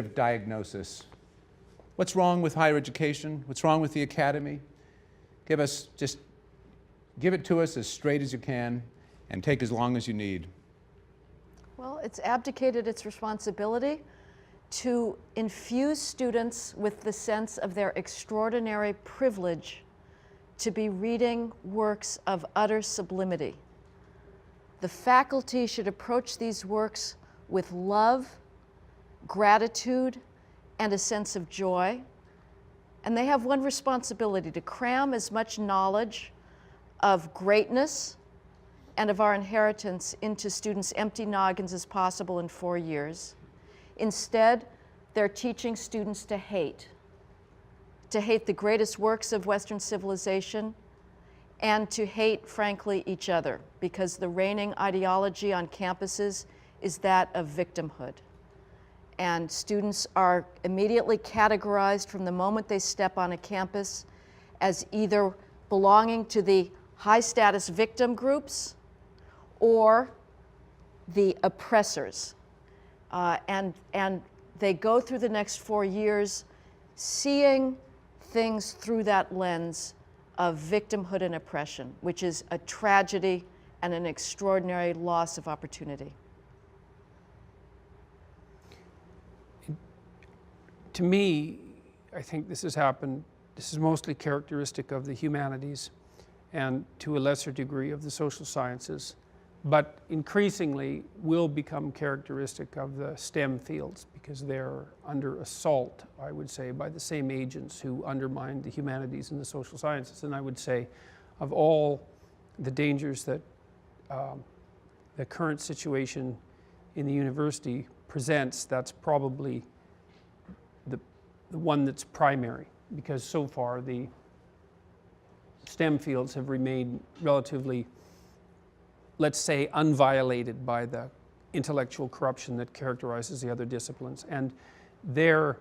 diagnosis. What's wrong with higher education? What's wrong with the academy? Give it to us as straight as you can and take as long as you need. Well, it's abdicated its responsibility to infuse students with the sense of their extraordinary privilege to be reading works of utter sublimity. The faculty should approach these works with love, gratitude, and a sense of joy. And they have one responsibility: to cram as much knowledge of greatness and of our inheritance into students' empty noggins as possible in 4 years. Instead, they're teaching students to hate the greatest works of Western civilization, and to hate, frankly, each other, because the reigning ideology on campuses is that of victimhood. And students are immediately categorized from the moment they step on a campus as either belonging to the high-status victim groups or the oppressors. And they go through the next 4 years seeing things through that lens of victimhood and oppression, which is a tragedy and an extraordinary loss of opportunity. To me, I think this has happened, this is mostly characteristic of the humanities and to a lesser degree of the social sciences, but increasingly will become characteristic of the STEM fields, because they're under assault, I would say, by the same agents who undermined the humanities and the social sciences. And I would say, of all the dangers that the current situation in the university presents, that's probably the one that's primary, because so far the STEM fields have remained relatively, let's say, unviolated by the intellectual corruption that characterizes the other disciplines. And they're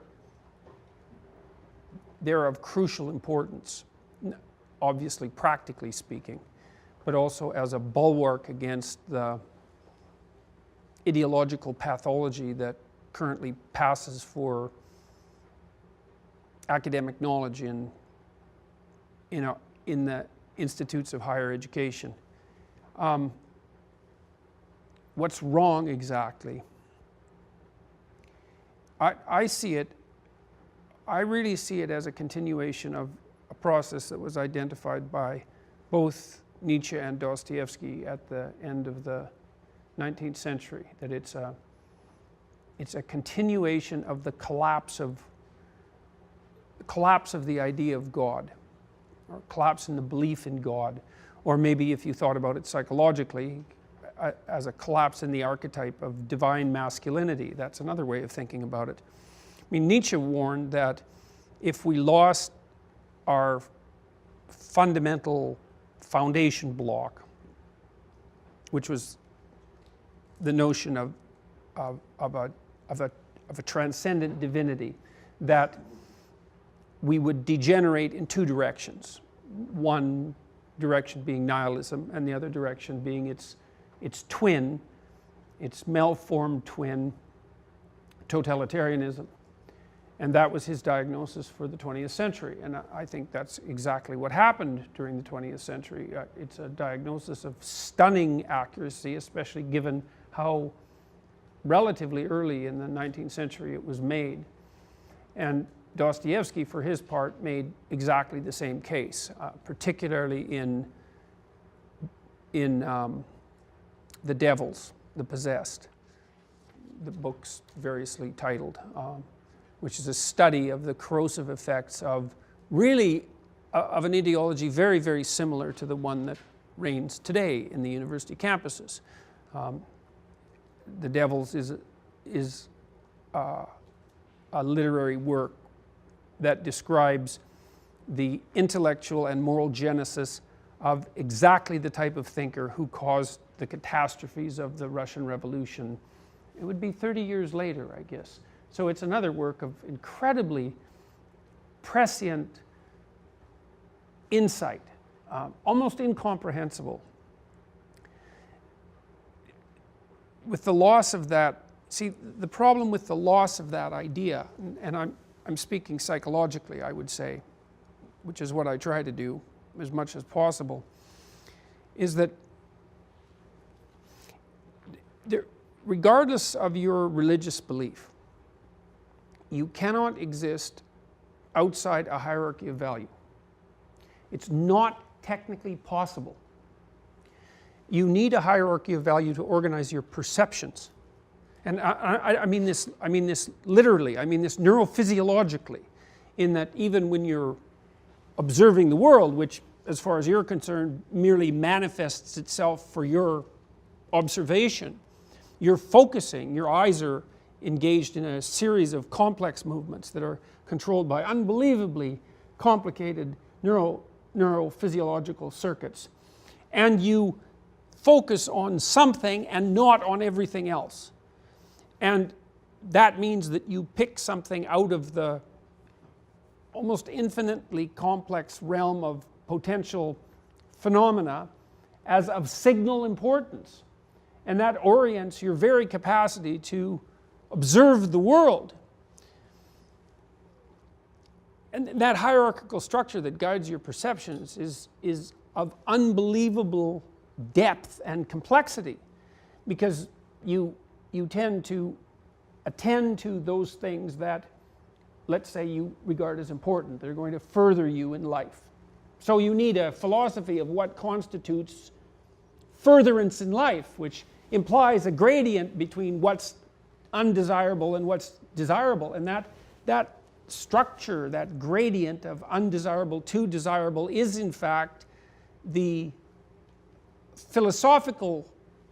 of crucial importance, obviously practically speaking, but also as a bulwark against the ideological pathology that currently passes for academic knowledge in the institutes of higher education. What's wrong exactly? I really see it as a continuation of a process that was identified by both Nietzsche and Dostoevsky at the end of the 19th century, that it's a continuation of the collapse of the idea of God, or collapse in the belief in God, or maybe if you thought about it psychologically, as a collapse in the archetype of divine masculinity. That's another way of thinking about it. I mean, Nietzsche warned that if we lost our fundamental foundation block, which was the notion of a transcendent divinity, that we would degenerate in two directions. One direction being nihilism, and the other direction being its twin, its malformed twin, totalitarianism. And that was his diagnosis for the 20th century. And I think that's exactly what happened during the 20th century. It's a diagnosis of stunning accuracy, especially given how relatively early in the 19th century it was made. And Dostoevsky, for his part, made exactly the same case, particularly in The Devils, The Possessed, the book's variously titled, which is a study of the corrosive effects of really of an ideology very, very similar to the one that reigns today in the university campuses. The Devils is a literary work that describes the intellectual and moral genesis of exactly the type of thinker who caused the catastrophes of the Russian Revolution. It would be 30 years later, I guess. So it's another work of incredibly prescient insight, almost incomprehensible. With the loss of that see, the problem with the loss of that idea, and I'm speaking psychologically, I would say, which is what I try to do as much as possible, is that regardless of your religious belief, you cannot exist outside a hierarchy of value. It's not technically possible. You need a hierarchy of value to organize your perceptions. And I mean this literally, I mean this neurophysiologically, in that even when you're observing the world, which as far as you're concerned merely manifests itself for your observation, you're focusing, your eyes are engaged in a series of complex movements that are controlled by unbelievably complicated neurophysiological circuits. And you focus on something and not on everything else. And that means that you pick something out of the almost infinitely complex realm of potential phenomena as of signal importance. And that orients your very capacity to observe the world. And that hierarchical structure that guides your perceptions is of unbelievable depth and complexity, because you tend to attend to those things that, let's say, you regard as important. They're going to further you in life. So you need a philosophy of what constitutes furtherance in life, which implies a gradient between what's undesirable and what's desirable. And that structure, that gradient of undesirable to desirable, is in fact the philosophical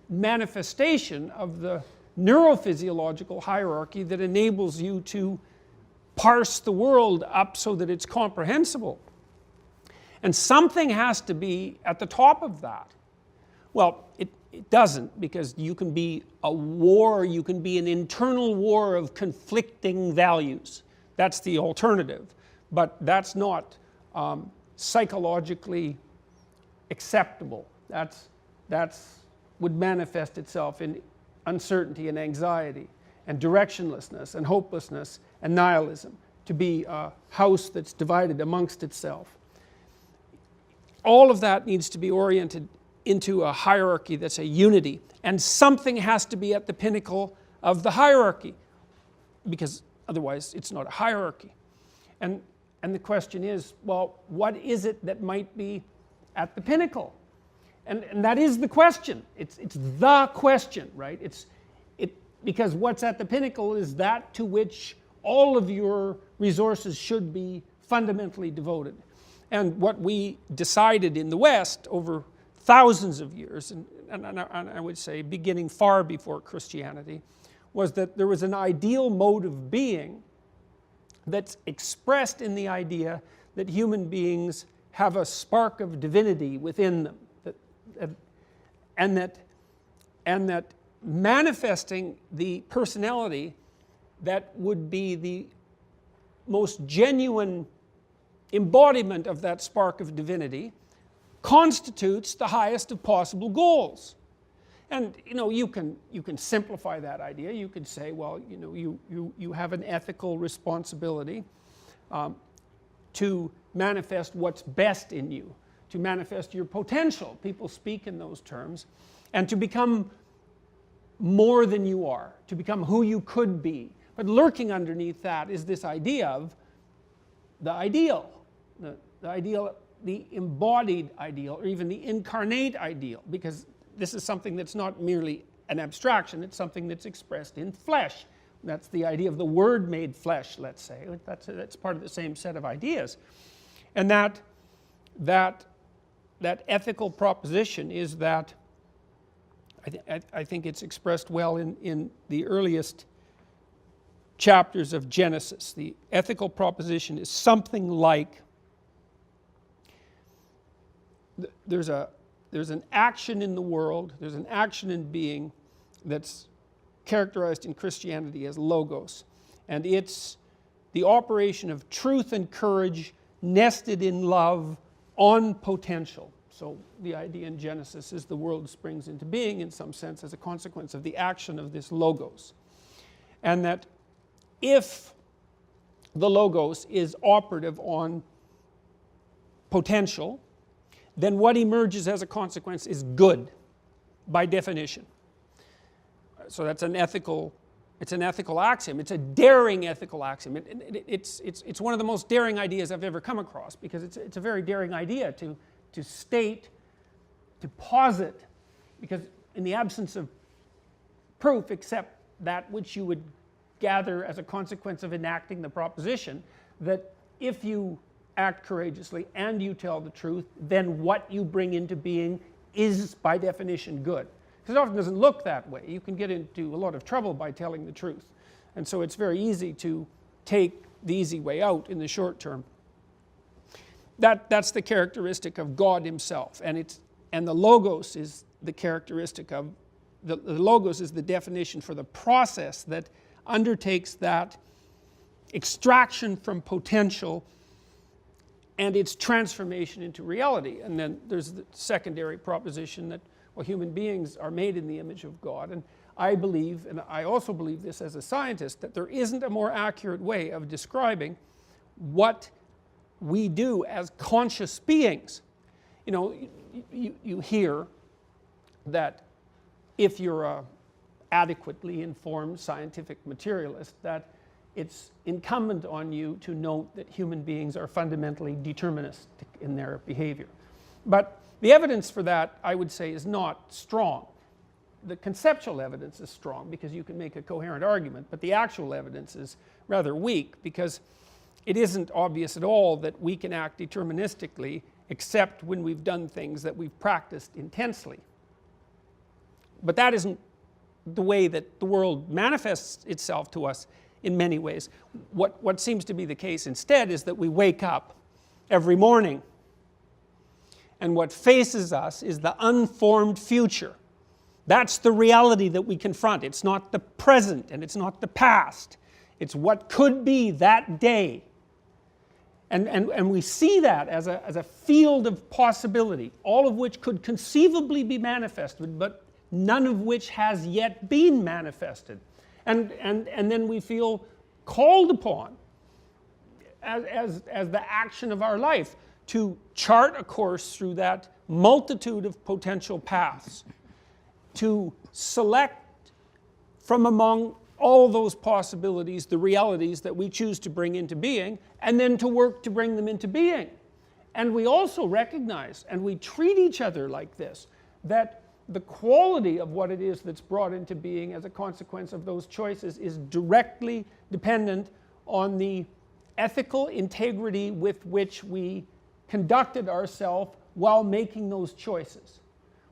manifestation of the neurophysiological hierarchy that enables you to parse the world up so that it's comprehensible. And something has to be at the top of that. Well, it doesn't, because you can be a war, you can be an internal war of conflicting values. That's the alternative. But that's not psychologically acceptable. That would manifest itself in uncertainty and anxiety and directionlessness and hopelessness and nihilism, to be a house that's divided amongst itself. All of that needs to be oriented into a hierarchy that's a unity, and something has to be at the pinnacle of the hierarchy, because otherwise it's not a hierarchy. And the question is, well, what is it that might be at the pinnacle? And that is the question. It's the question, right? Because what's at the pinnacle is that to which all of your resources should be fundamentally devoted. And what we decided in the West over thousands of years, and I would say beginning far before Christianity, was that there was an ideal mode of being that's expressed in the idea that human beings have a spark of divinity within them, and that manifesting the personality that would be the most genuine embodiment of that spark of divinity constitutes the highest of possible goals. And you can simplify that idea. You could say, well, you have an ethical responsibility to manifest what's best in you, to manifest your potential. People speak in those terms, and to become more than you are, to become who you could be. But lurking underneath that is this idea of the ideal, the embodied ideal, or even the incarnate ideal, because this is something that's not merely an abstraction, it's something that's expressed in flesh. That's the idea of the Word made flesh, let's say. That's part of the same set of ideas. And that ethical proposition is that, I think it's expressed well in the earliest chapters of Genesis. The ethical proposition is something like, there's an action in the world, there's an action in being that's characterized in Christianity as logos. And it's the operation of truth and courage nested in love on potential. So the idea in Genesis is the world springs into being in some sense as a consequence of the action of this logos. and that if the logos is operative on potential, then what emerges as a consequence is good by definition. So that's an ethical, it's an ethical axiom. It's a daring ethical axiom. It's one of the most daring ideas I've ever come across, because it's a very daring idea to state, to posit, because in the absence of proof except that which you would gather as a consequence of enacting the proposition, that if you act courageously and you tell the truth, then what you bring into being is by definition good. Because it often doesn't look that way. You can get into a lot of trouble by telling the truth. And so it's very easy to take the easy way out in the short term. That's the characteristic of God himself. And the logos is the characteristic of, the logos is the definition for the process that undertakes that extraction from potential and its transformation into reality. And then there's the secondary proposition that, well, human beings are made in the image of God. And I believe, and I also believe this as a scientist, that there isn't a more accurate way of describing what we do as conscious beings. You know, you hear that if you're a adequately informed scientific materialist, that it's incumbent on you to note that human beings are fundamentally deterministic in their behavior. But the evidence for that, I would say, is not strong. The conceptual evidence is strong because you can make a coherent argument, but the actual evidence is rather weak, because it isn't obvious at all that we can act deterministically except when we've done things that we've practiced intensely. But that isn't the way that the world manifests itself to us in many ways. What seems to be the case instead is that we wake up every morning, and what faces us is the unformed future. That's the reality that we confront. It's not the present and it's not the past. It's what could be that day. And we see that as a field of possibility, all of which could conceivably be manifested, but none of which has yet been manifested. And then we feel called upon as the action of our life to chart a course through that multitude of potential paths, to select from among all those possibilities the realities that we choose to bring into being, and then to work to bring them into being. And we also recognize, and we treat each other like this, that the quality of what it is that's brought into being as a consequence of those choices is directly dependent on the ethical integrity with which we conducted ourselves while making those choices.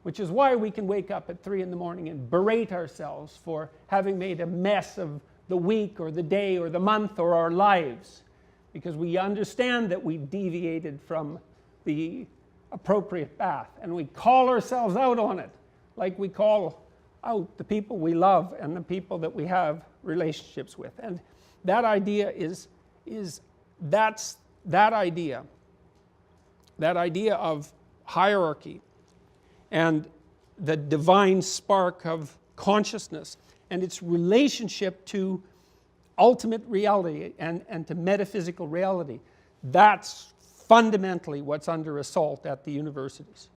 Which is why we can wake up at 3 in the morning and berate ourselves for having made a mess of the week or the day or the month or our lives. Because we understand that we deviated from the appropriate path, and we call ourselves out on it, like we call out the people we love and the people that we have relationships with. And that idea that's that idea of hierarchy and the divine spark of consciousness and its relationship to ultimate reality and to metaphysical reality. That's fundamentally what's under assault at the universities.